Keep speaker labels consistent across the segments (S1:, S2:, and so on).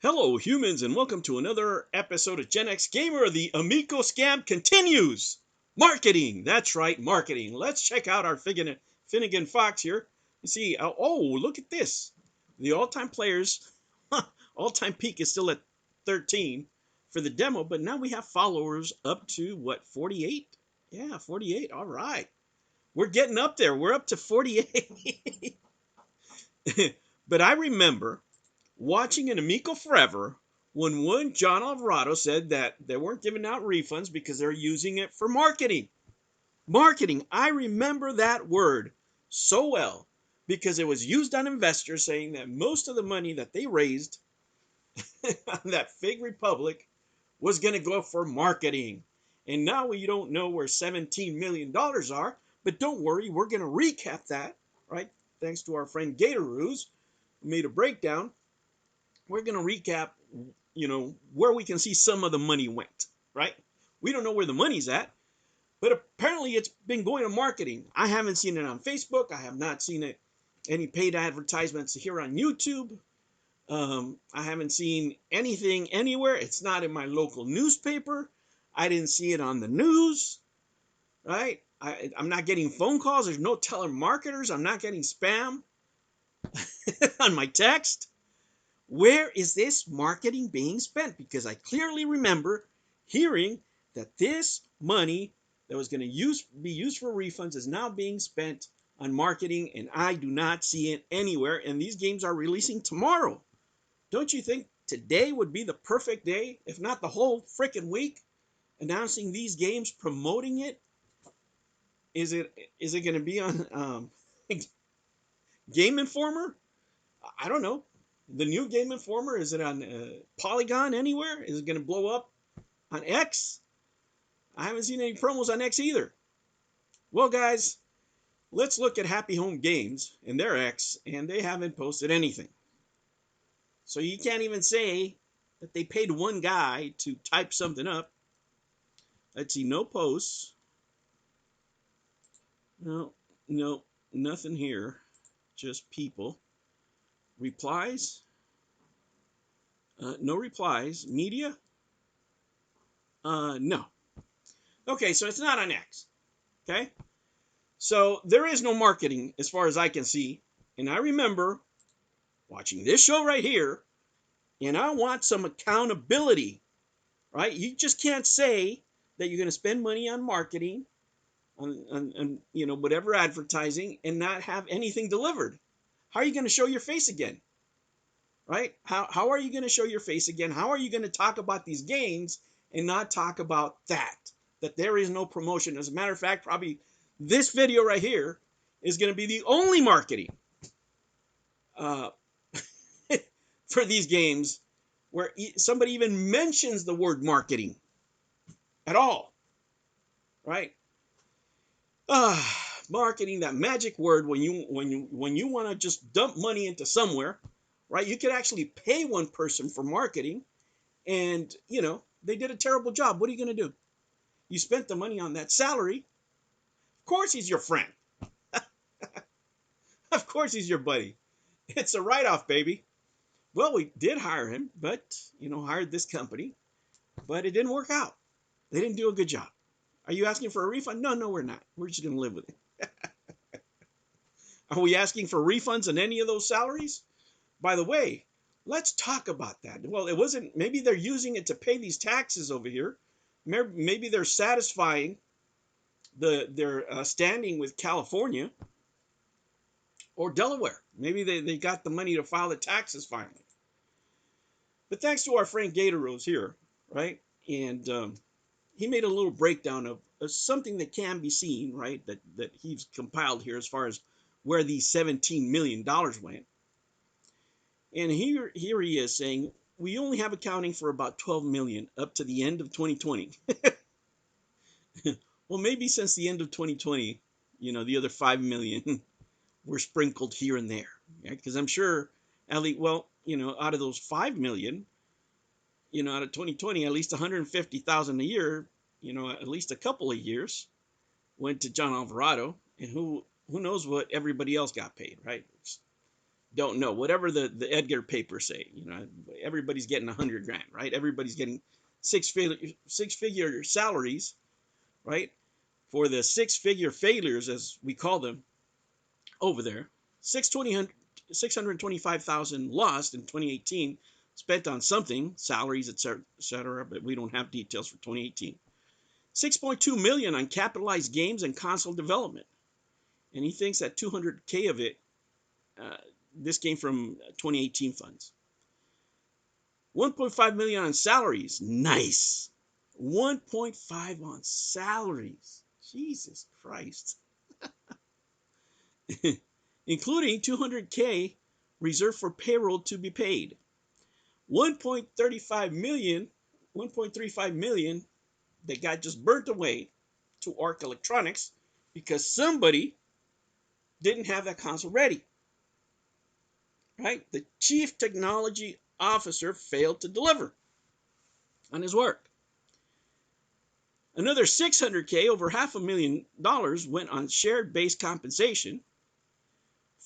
S1: Hello, humans, and welcome to another episode of Gen X Gamer. The Amico scam continues. Marketing. That's right, marketing. Let's check out our Finnegan Fox here. You see, oh, look at this. The all-time players, all-time peak is still at 13 for the demo, but now we have followers up to, what, 48? Yeah, 48. All right. We're getting up there. We're up to 48. But I remember watching an Amico Forever when one John Alvarado said that they weren't giving out refunds because they're using it for marketing. Marketing. I remember that word so well because it was used on investors saying that most of the money that they raised on that fake republic was going to go for marketing. And now we don't know where $17 million are, but don't worry, we're going to recap that, right? Thanks to our friend Gatorooz, who made a breakdown. We're going to recap, where we can see some of the money went, right? We don't know where the money's at, but apparently it's been going to marketing. I haven't seen it on Facebook. I have not seen it any paid advertisements here on YouTube. I haven't seen anything anywhere. It's not in my local newspaper. I didn't see it on the news, right? I'm not getting phone calls. There's no telemarketers. I'm not getting spam on my text. Where is this marketing being spent? Because I clearly remember hearing that this money that was going to be used for refunds is now being spent on marketing, and I do not see it anywhere. And these games are releasing tomorrow. Don't you think today would be the perfect day, if not the whole freaking week, announcing these games, promoting it? Is it going to be on Game Informer? I don't know. The new Game Informer, is it on Polygon anywhere? Is it going to blow up on X? I haven't seen any promos on X either. Well, guys, let's look at Happy Home Games and their X, and they haven't posted anything. So you can't even say that they paid one guy to type something up. Let's see, no posts. No, nothing here. Just people. Replies? No replies. Media? No. Okay, so it's not on X. Okay? So there is no marketing as far as I can see. And I remember watching this show right here, and I want some accountability, right? You just can't say that you're going to spend money on marketing, on whatever advertising, and not have anything delivered. How are you going to show your face again? Right? How are you going to show your face again? How are you going to talk about these games and not talk about that there is no promotion? As a matter of fact, probably this video right here is going to be the only marketing for these games where somebody even mentions the word marketing at all, right? Marketing, that magic word, when you want to just dump money into somewhere, right? You could actually pay one person for marketing, and they did a terrible job. What are you going to do? You spent the money on that salary. Of course he's your friend. Of course he's your buddy. It's a write-off, baby. Well, we did hire him, but hired this company, but it didn't work out. They didn't do a good job. Are you asking for a refund? No, we're not. We're just going to live with it. Are we asking for refunds on any of those salaries? By the way, let's talk about that. Well, it wasn't, maybe they're using it to pay these taxes over here. Maybe they're satisfying their standing with California or Delaware. Maybe they got the money to file the taxes finally. But thanks to our friend Gatorooz here, right? And he made a little breakdown of something that can be seen, right? That he's compiled here as far as where these $17 million went. And here he is saying, we only have accounting for about 12 million up to the end of 2020. Well, maybe since the end of 2020, the other 5 million were sprinkled here and there. Because I'm sure, out of those 5 million, out of 2020, at least 150,000 a year, at least a couple of years went to John Alvarado, and who knows what everybody else got paid, right? Don't know. Whatever the Edgar papers say, everybody's getting 100 grand, right? Everybody's getting six figure salaries, right? For the six-figure failures, as we call them over there. 625,000 lost in 2018, spent on something, salaries, etc., but we don't have details for 2018. 6.2 million on capitalized games and console development. And he thinks that 200K of it, this came from 2018 funds. 1.5 million on salaries. Nice. 1.5 on salaries. Jesus Christ. Including 200K reserved for payroll to be paid. 1.35 million that got just burnt away to Arc Electronics because somebody didn't have that console ready. Right? The chief technology officer failed to deliver on his work. Another 600K, over $500,000, went on shared base compensation.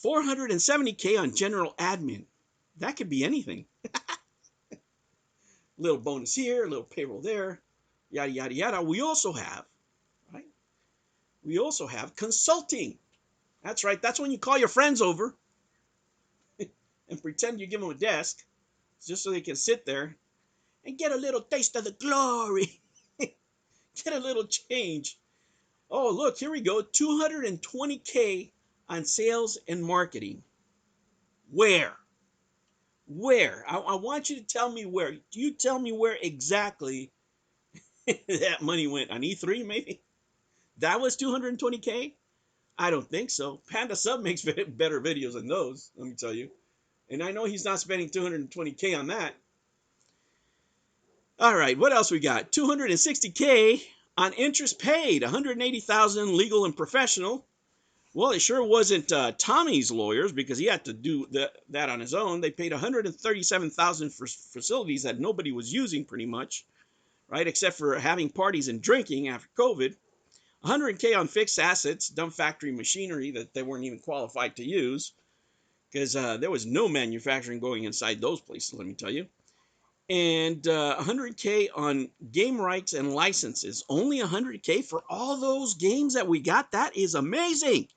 S1: 470K on general admin. That could be anything. Little bonus here, a little payroll there, yada, yada, yada. We also have consulting. That's right. That's when you call your friends over and pretend you give them a desk just so they can sit there and get a little taste of the glory. Get a little change. Oh, look, here we go. 220K on sales and marketing. Where? I want you to tell me where. You tell me where exactly that money went. On E3, maybe? That was 220K? I don't think so. Panda Sub makes better videos than those, let me tell you. And I know he's not spending 220K on that. All right, what else we got? 260K on interest paid. 180,000 legal and professional. Well, it sure wasn't Tommy's lawyers, because he had to do that on his own. They paid 137,000 for facilities that nobody was using, pretty much, right? Except for having parties and drinking after COVID. 100K on fixed assets, dumb factory machinery that they weren't even qualified to use, because there was no manufacturing going inside those places, let me tell you. And 100K on game rights and licenses. Only 100K for all those games that we got. That is amazing.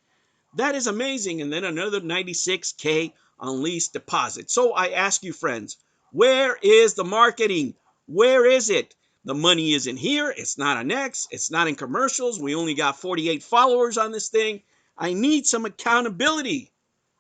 S1: That is amazing. And then another 96K on lease deposit. So I ask you, friends, where is the marketing? Where is it? The money isn't here. It's not on X. It's not in commercials. We only got 48 followers on this thing. I need some accountability,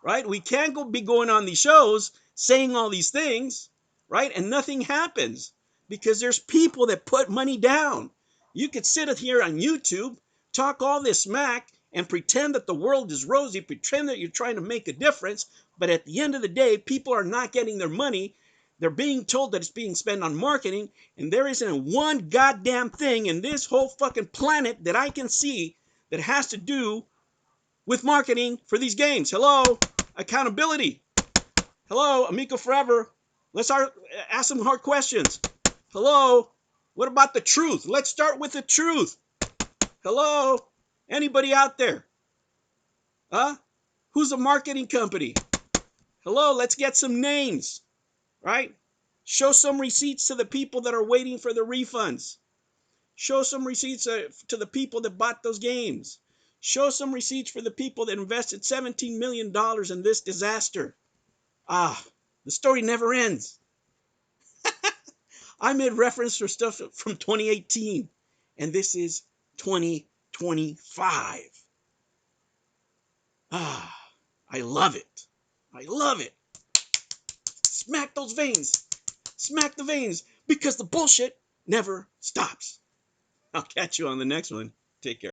S1: right? We can't be going on these shows saying all these things, right? And nothing happens because there's people that put money down. You could sit here on YouTube, talk all this smack, and pretend that the world is rosy, pretend that you're trying to make a difference, but at the end of the day, people are not getting their money. They're being told that it's being spent on marketing, and there isn't one goddamn thing in this whole fucking planet that I can see that has to do with marketing for these games. Hello? Accountability. Hello? Amico Forever. Let's ask some hard questions. Hello? What about the truth? Let's start with the truth. Hello? Anybody out there? Huh? Who's a marketing company? Hello? Let's get some names. Right? Show some receipts to the people that are waiting for the refunds. Show some receipts to the people that bought those games. Show some receipts for the people that invested $17 million in this disaster. The story never ends. I made reference to stuff from 2018, and this is 2025. I love it. I love it. Smack those veins. Smack the veins, because the bullshit never stops. I'll catch you on the next one. Take care.